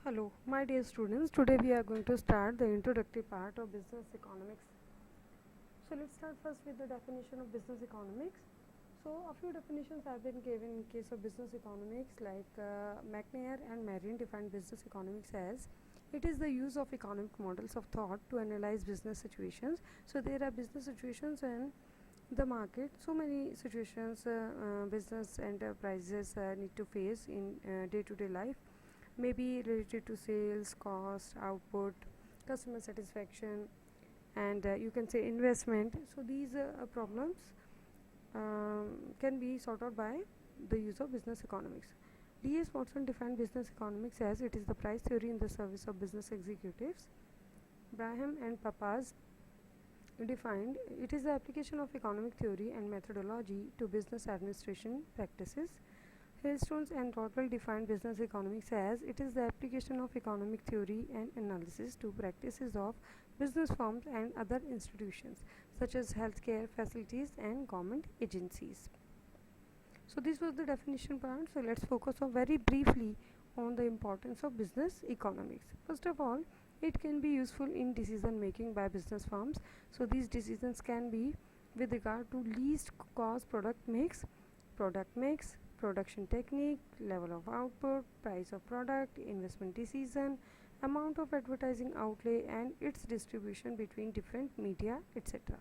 Hello, my dear students. Today we are going to start the introductory part of business economics. So let's start first with the definition of business economics. So a few definitions have been given in case of business economics, like McNair and Marin defined business economics as it is the use of economic models of thought to analyze business situations. So there are business situations and the market. So many situations business enterprises need to face in day-to-day life, maybe related to sales, cost, output, customer satisfaction, and you can say investment. So these problems can be sorted out by the use of business economics. D.S. Watson defined business economics as it is the price theory in the service of business executives. Braham and Pappas defined it is the application of economic theory and methodology to business administration practices. Hailstones and Rothwell defined business economics as it is the application of economic theory and analysis to practices of business firms and other institutions such as healthcare facilities and government agencies. So this was the definition part. So let's focus on very briefly on the importance of business economics. First of all, it can be useful in decision making by business firms. So these decisions can be with regard to least cost product mix, production technique, level of output, price of product, investment decision, amount of advertising outlay and its distribution between different media, etc.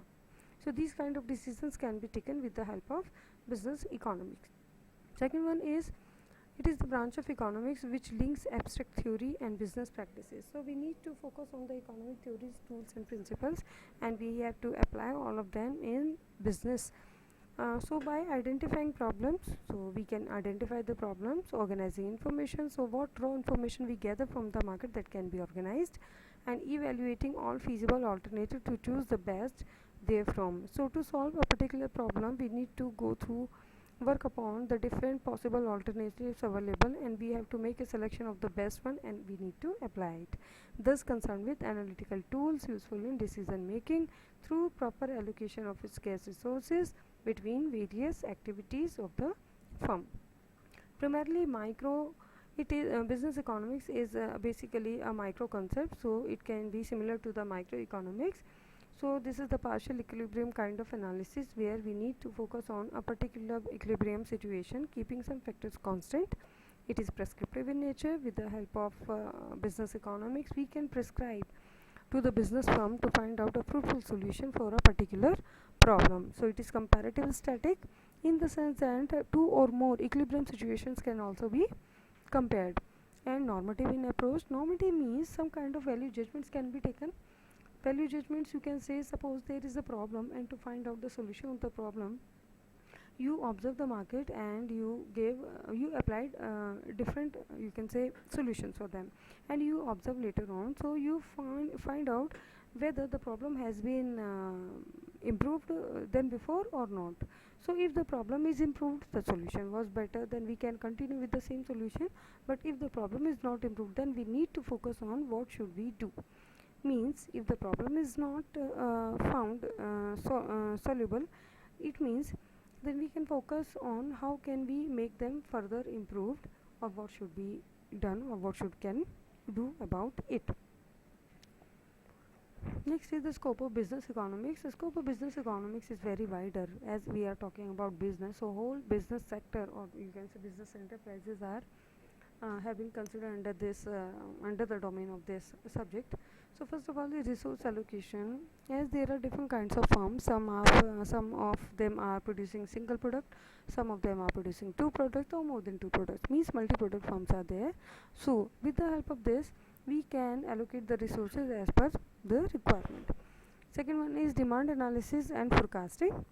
So these kind of decisions can be taken with the help of business economics. Second one is it is the branch of economics which links abstract theory and business practices. So we need to focus on the economic theories, tools and principles, and we have to apply all of them in business. So by identifying problems, so we can identify the problems, organizing information, so what raw information we gather from the market that can be organized, and evaluating all feasible alternatives to choose the best therefrom. So to solve a particular problem, we need to go through work upon the different possible alternatives available, and we have to make a selection of the best one and we need to apply it. Thus concerned with analytical tools useful in decision making through proper allocation of scarce resources between various activities of the firm. Primarily it is business economics is basically a micro concept, so it can be similar to the microeconomics. So this is the partial equilibrium kind of analysis where we need to focus on a particular equilibrium situation, keeping some factors constant. It is prescriptive in nature. With the help of business economics, we can prescribe to the business firm to find out a fruitful solution for a particular problem. So it is comparative static in the sense that two or more equilibrium situations can also be compared. And normative in approach. Normative means some kind of value judgments can be taken. Value judgments, you can say, suppose there is a problem and to find out the solution of the problem, you observe the market and you applied different you can say solutions for them, and you observe later on, so you find out whether the problem has been improved than before or not. So if the problem is improved, the solution was better, then we can continue with the same solution. But if the problem is not improved, then we need to focus on what should we do. Means if the problem is not found soluble, it means then we can focus on how can we make them further improved, or what should be done, or what should can do about it. Next is the scope of business economics. The scope of business economics is very wider as we are talking about business. So whole business sector, or you can say business enterprises, are have been considered under this under the domain of this subject. So first of all, the resource allocation, as there are different kinds of firms. Some of them are producing single product, some of them are producing two products or more than two products, means multi-product firms are there. So with the help of this, we can allocate the resources as per the requirement. Second one is demand analysis and forecasting.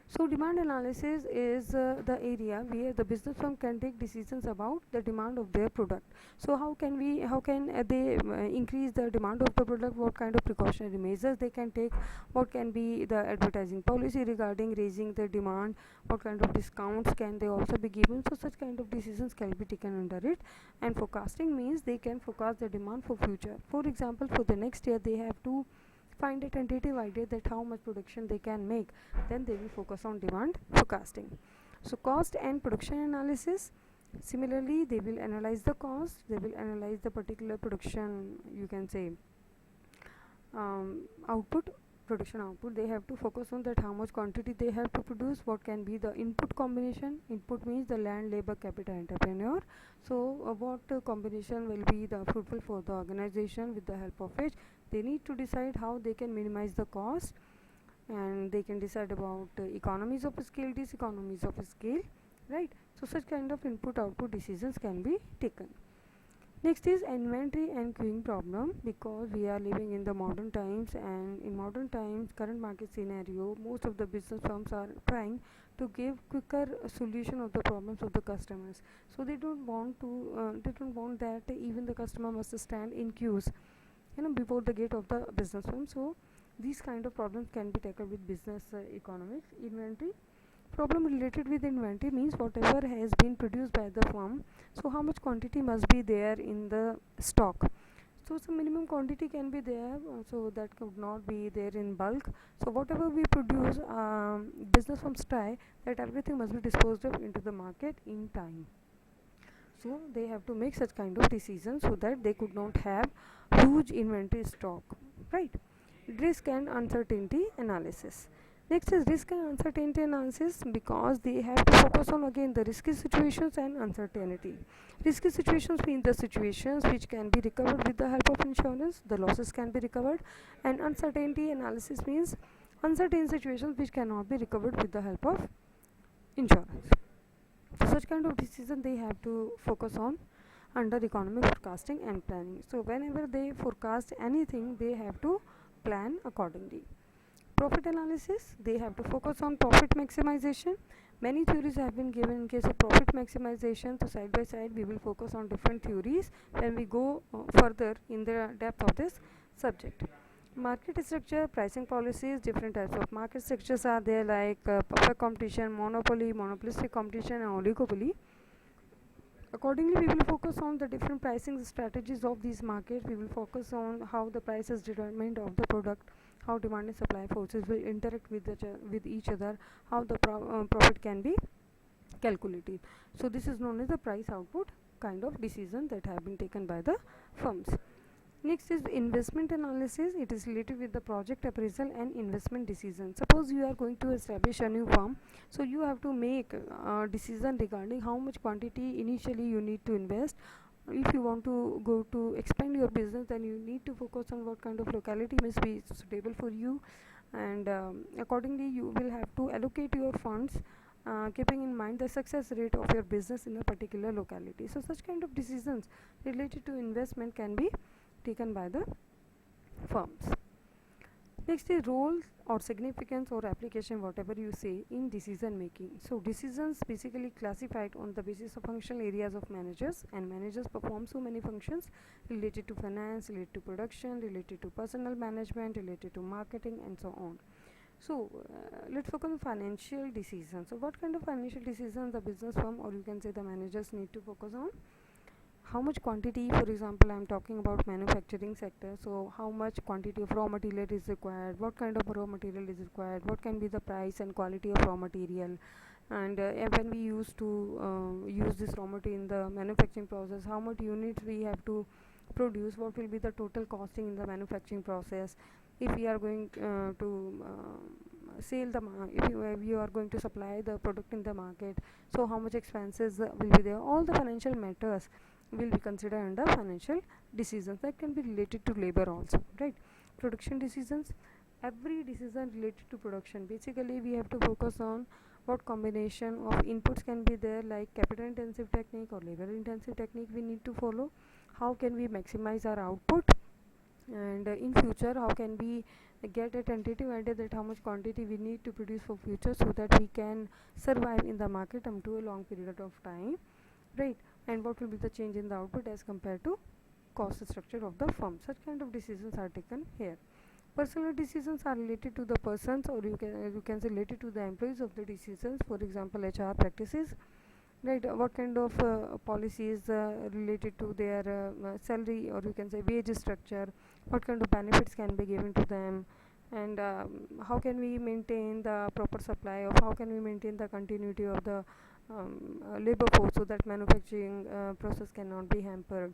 So demand analysis is the area where the business firm can take decisions about the demand of their product. So how can they increase the demand of the product, what kind of precautionary measures they can take, what can be the advertising policy regarding raising the demand, what kind of discounts can they also be given. So such kind of decisions can be taken under it. And forecasting means they can forecast the demand for future. For example, for the next year they have to find a tentative idea that how much production they can make, then they will focus on demand forecasting. So cost and production analysis, Similarly, they will analyze the cost, they will analyze the particular production, you can say, output, production output. They have to focus on that how much quantity they have to produce, what can be the input combination. Input means the land, labor, capital, entrepreneur. So what combination will be the fruitful for the organization. With the help of which they need to decide how they can minimize the cost, and they can decide about economies of scale, diseconomies of scale, right? So such kind of input output decisions can be taken. Next is inventory and queuing problem, because we are living in the modern times, and in modern times current market scenario, most of the business firms are trying to give quicker solution of the problems of the customers. So they don't want to they don't want that even the customer must stand in queues, before the gate of the business firm. So these kind of problems can be tackled with business economics. Inventory problem related with inventory means whatever has been produced by the firm, so how much quantity must be there in the stock. So some minimum quantity can be there, so that could not be there in bulk. So whatever we produce, business firms try that everything must be disposed of into the market in time. So they have to make such kind of decisions so that they could not have huge inventory stock, right? Risk and uncertainty analysis. Next is risk and uncertainty analysis, because they have to focus on again the risky situations and uncertainty. Risky situations mean the situations which can be recovered with the help of insurance, the losses can be recovered, and uncertainty analysis means uncertain situations which cannot be recovered with the help of insurance. So such kind of decision they have to focus on under economic forecasting and planning. So whenever they forecast anything, they have to plan accordingly. Profit analysis, they have to focus on profit maximization. Many theories have been given in case of profit maximization, so side by side we will focus on different theories when we go further in the depth of this subject. Market structure, pricing policies, different types of market structures are there, like perfect competition, monopoly, monopolistic competition, and oligopoly. Accordingly, we will focus on the different pricing strategies of these markets. We will focus on how the price is determined of the product, how demand and supply forces will interact with each other, how the profit can be calculated. So this is known as the price output kind of decision that have been taken by the firms. Next is investment analysis. It is related with the project appraisal and investment decision. Suppose you are going to establish a new firm, so you have to make a decision regarding how much quantity initially you need to invest. If you want to go to expand your business, then you need to focus on what kind of locality must be suitable for you, and accordingly you will have to allocate your funds, keeping in mind the success rate of your business in a particular locality. So such kind of decisions related to investment can be taken by the firms. Next is role or significance or application, whatever you say, in decision making. So decisions basically classified on the basis of functional areas of managers, and managers perform so many functions related to finance, related to production, related to personal management, related to marketing, and so on. So let's focus on financial decisions. So what kind of financial decisions the business firm, or you can say the managers, need to focus on? How much quantity, for example, I am talking about manufacturing sector, so how much quantity of raw material is required, what kind of raw material is required, what can be the price and quality of raw material, and when we used to use this raw material in the manufacturing process, how much units we have to produce, what will be the total costing in the manufacturing process. If we are going to sell the if you are going to supply the product in the market, so how much expenses will be there. All the financial matters will be considered under financial decisions. That can be related to labor also, right? Production decisions, every decision related to production, basically we have to focus on what combination of inputs can be there, like capital intensive technique or labor intensive technique we need to follow. How can we maximize our output, and in future how can we get a tentative idea that how much quantity we need to produce for future, so that we can survive in the market up to a long period of time, right? And what will be the change in the output as compared to cost structure of the firm. Such kind of decisions are taken here. Personal decisions are related to the persons, or you can say related to the employees of the decisions. For example, HR practices, right? What kind of policies related to their salary, or you can say wage structure, what kind of benefits can be given to them, and how can we maintain the proper supply, of how can we maintain the continuity of the labor force, so that manufacturing process cannot be hampered.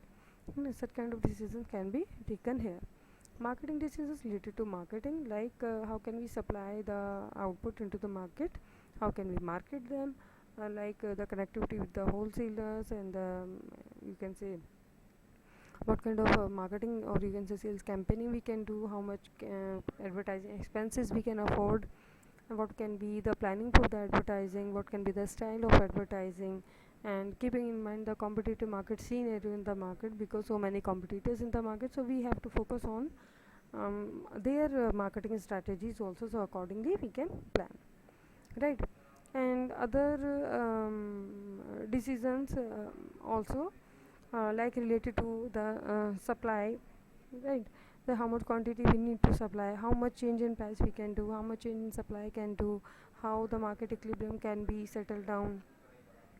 Such kind of decisions can be taken here. Marketing decisions related to marketing, like how can we supply the output into the market, how can we market them, the connectivity with the wholesalers, and you can say what kind of marketing, or you can say sales campaigning we can do, how much advertising expenses we can afford, and what can be the planning for the advertising, what can be the style of advertising, and keeping in mind the competitive market scenario in the market, because so many competitors in the market, so we have to focus on their marketing strategies also, so accordingly we can plan, right? And other decisions also, like related to the supply, right? The how much quantity we need to supply, how much change in price we can do, how much change in supply can do, how the market equilibrium can be settled down,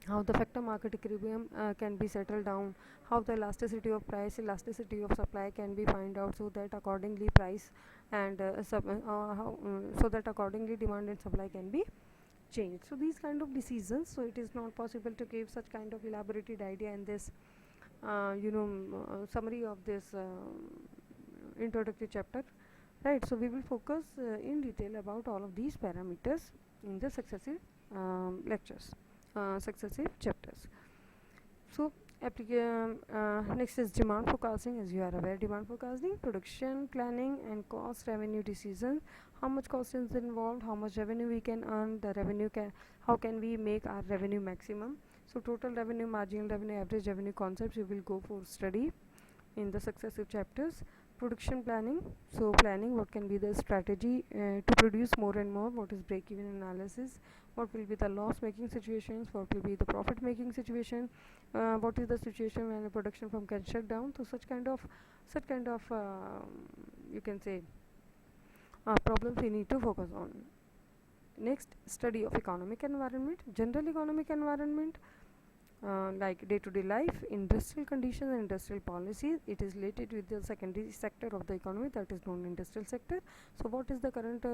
how the factor market equilibrium can be settled down, how the elasticity of price, elasticity of supply can be find out, so that accordingly price and so that accordingly demand and supply can be changed. So these kind of decisions, so it is not possible to give such kind of elaborated idea in this summary of this introductory chapter, right? So we will focus in detail about all of these parameters in the successive lectures, successive chapters. So next is demand forecasting. As you are aware, demand forecasting, production planning, and cost revenue decisions. How much cost is involved, how much revenue we can earn, the revenue can, how can we make our revenue maximum. So total revenue, marginal revenue, average revenue concepts you will go for study in the successive chapters. Production planning, so planning what can be the strategy to produce more and more, what is break even analysis, what will be the loss making situations, what will be the profit making situation, what is the situation when a production firm can shut down. So such kind of you can say problems we need to focus on. Next, study of economic environment, general economic environment, like day-to-day life, industrial conditions and industrial policies. It is related with the secondary sector of the economy, that is non-industrial sector. So what is the current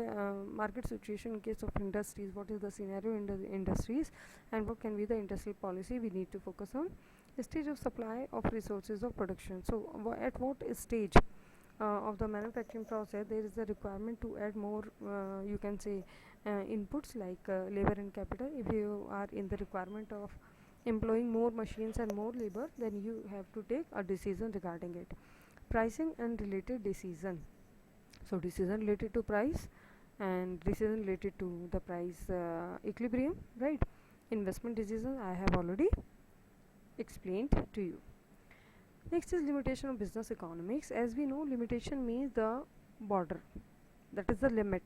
market situation in case of industries, what is the scenario in the industries, and what can be the industrial policy we need to focus on. The stage of supply of resources of production, so at what stage of the manufacturing process there is a requirement to add more you can say inputs like labor and capital. If you are in the requirement of employing more machines and more labor, then you have to take a decision regarding it. Pricing and related decision, so decision related to price and decision related to the price equilibrium, right? Investment decision I have already explained to you. Next is limitation of business economics. As we know, limitation means the border, that is the limit.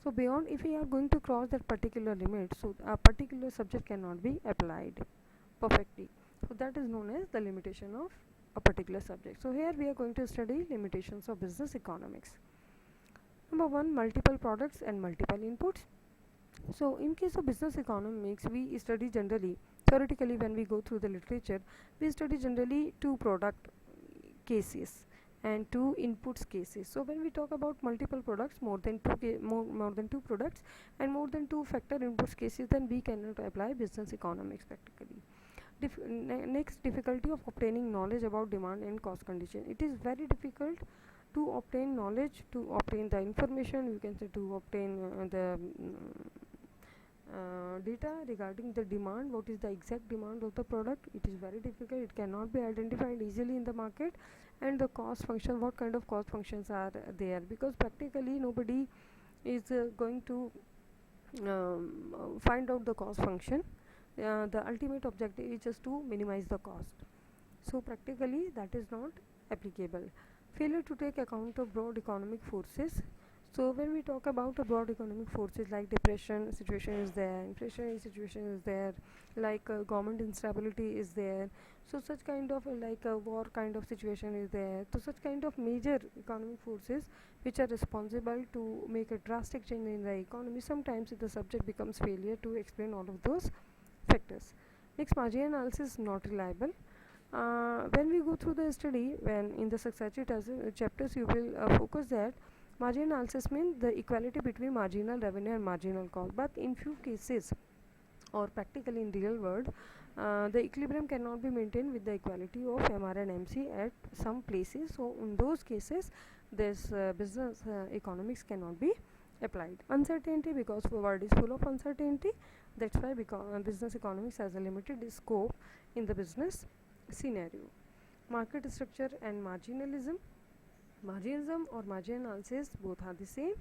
So beyond, if we are going to cross that particular limit, so a particular subject cannot be applied perfectly. So that is known as the limitation of a particular subject. So here we are going to study limitations of business economics. Number one, multiple products and multiple inputs. So in case of business economics, we study generally, theoretically when we go through the literature, we study generally two product cases and two inputs cases. So when we talk about multiple products, more than two products and more than two factor inputs cases, then we cannot apply business economics practically. Next, difficulty of obtaining knowledge about demand and cost condition. It is very difficult to obtain knowledge, to obtain the information, you can say to obtain the data regarding the demand, what is the exact demand of the product. It is very difficult, it cannot be identified easily in the market. And the cost function, what kind of cost functions are there, because practically nobody is going to find out the cost function. The ultimate objective is just to minimize the cost, so practically that is not applicable. Failure to take account of broad economic forces. So when we talk about a broad economic forces, like depression situation is there, inflationary situation is there, like government instability is there, so such kind of like a war kind of situation is there, so such kind of major economic forces which are responsible to make a drastic change in the economy, sometimes the subject becomes failure to explain all of those factors. Next, margin analysis is not reliable. When we go through the study, when in the successive chapters you will focus that margin analysis means the equality between marginal revenue and marginal cost, but in few cases or practically in real world, the equilibrium cannot be maintained with the equality of MR and MC at some places. So in those cases, this business economics cannot be applied. Uncertainty, because the world is full of uncertainty, that's why business economics has a limited scope in the business scenario. Market structure and marginalism or margin analysis, both are the same.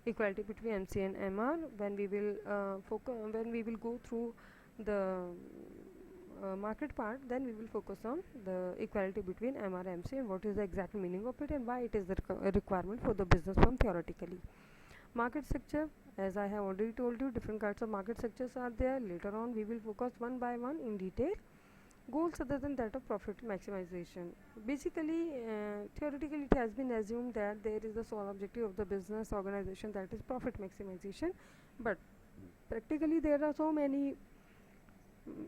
Equality between MC and MR, when we will go through the market part, then we will focus on the equality between MR and MC and what is the exact meaning of it and why it is the requirement for the business firm theoretically. Market structure, as I have already told you, different kinds of market structures are there. Later on we will focus one by one in detail. Goals other than that of profit maximization. Basically, theoretically it has been assumed that there is the sole objective of the business organization, that is profit maximization, but practically there are so many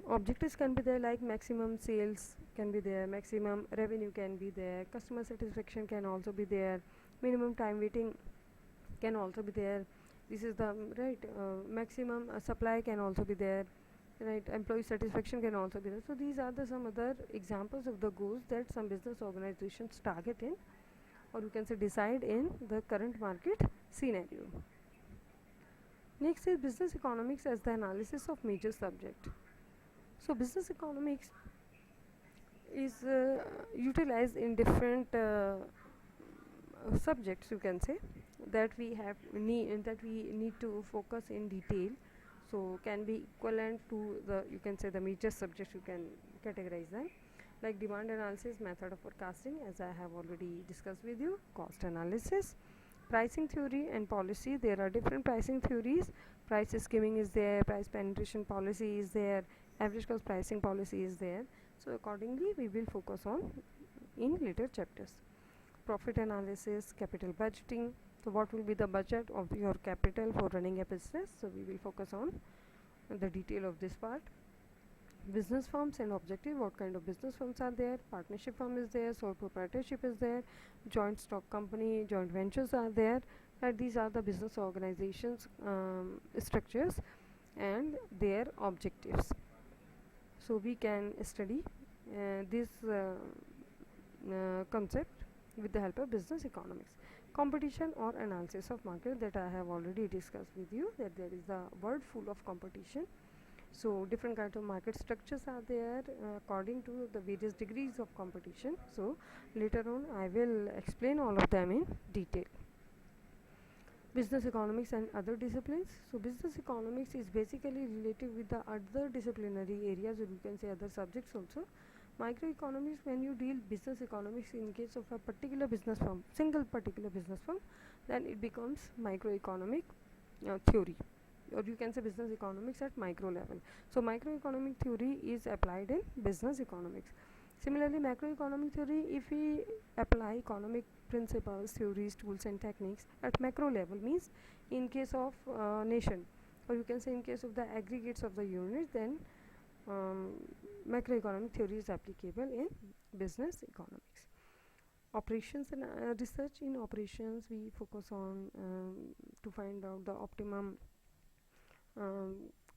objectives can be there, like maximum sales can be there, maximum revenue can be there, customer satisfaction can also be there, minimum time waiting can also be there. This is the maximum supply can also be there, right? Employee satisfaction can also be there. So these are the some other examples of the goals that some business organizations target in, or you can say decide in the current market scenario. Next is business economics as the analysis of major subject. So business economics is utilized in different subjects, you can say, that we need to focus in detail. So can be equivalent to the, you can say, the major subjects, you can categorize them, like demand analysis, method of forecasting, as I have already discussed with you, cost analysis, pricing theory and policy. There are different pricing theories. Price skimming is there, price penetration policy is there, average cost pricing policy is there. So accordingly we will focus on in later chapters. Profit analysis, capital budgeting. So what will be the budget of your capital for running a business? So we will focus on the detail of this part. Business firms and objective, what kind of business firms are there? Partnership firm is there, sole proprietorship is there, joint stock company, joint ventures are there. These are the business organizations structures and their objectives. So we can study this concept with the help of business economics. Competition or analysis of market, that I have already discussed with you, that there is the world full of competition. So different kinds of market structures are there according to the various degrees of competition. So later on I will explain all of them in detail. Business economics and other disciplines. So business economics is basically related with the other disciplinary areas, or you can say other subjects also. Microeconomics, when you deal business economics in case of a particular business firm, single particular business firm, then it becomes microeconomic theory, or you can say business economics at micro level. So microeconomic theory is applied in business economics. Similarly, macroeconomic theory, if we apply economic principles, theories, tools and techniques at macro level, means in case of nation, or you can say in case of the aggregates of the units, then macroeconomic theory is applicable in business economics. Operations and research. In operations we focus on to find out the optimum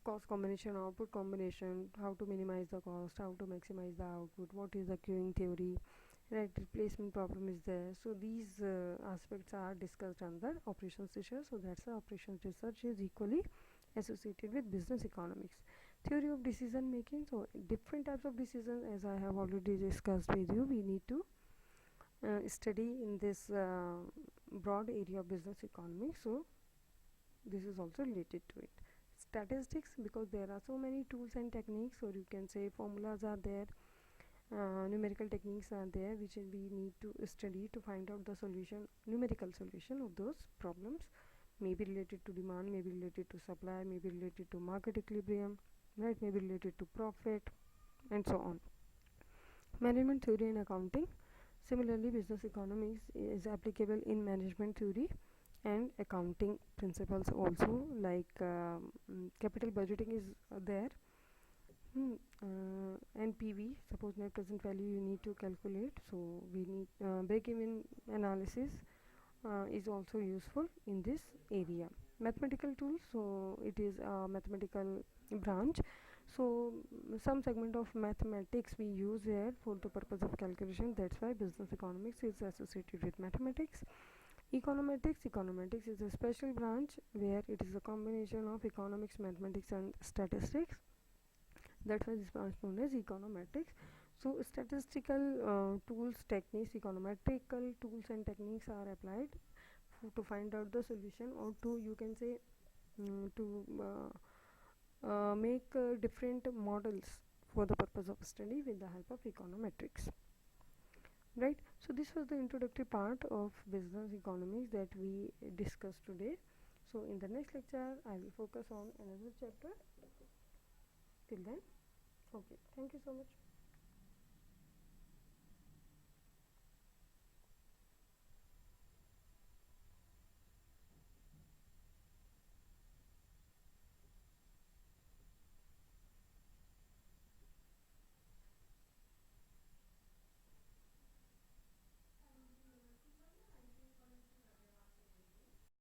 cost combination, output combination, how to minimize the cost, how to maximize the output, what is the queuing theory, right? Replacement problem is there. So these aspects are discussed under operations research. So that's why operations research is equally associated with business economics. Theory of decision making. So different types of decisions, as I have already discussed with you, we need to study in this broad area of business economics. So this is also related to it. Statistics, because there are so many tools and techniques, or you can say formulas are there, numerical techniques are there, which we need to study to find out the solution, numerical solution of those problems. May be related to demand, may be related to supply, may be related to market equilibrium, right? May be related to profit, and so on. Management theory and accounting. Similarly, business economics is applicable in management theory and accounting principles also, like capital budgeting is there. NPV, suppose net present value, you need to calculate. So we need break-even analysis is also useful in this area. Mathematical tools, so it is a mathematical branch. So some segment of mathematics we use here for the purpose of calculation. That's why business economics is associated with mathematics. Econometrics is a special branch where it is a combination of economics, mathematics and statistics. That's why this branch known as econometrics. So statistical tools, techniques, econometrical tools and techniques are applied to find out the solution, or to, you can say, to make different models for the purpose of study with the help of econometrics, right? So this was the introductory part of business economics that we discussed today. So in the next lecture I will focus on another chapter. Till then, okay, thank you so much.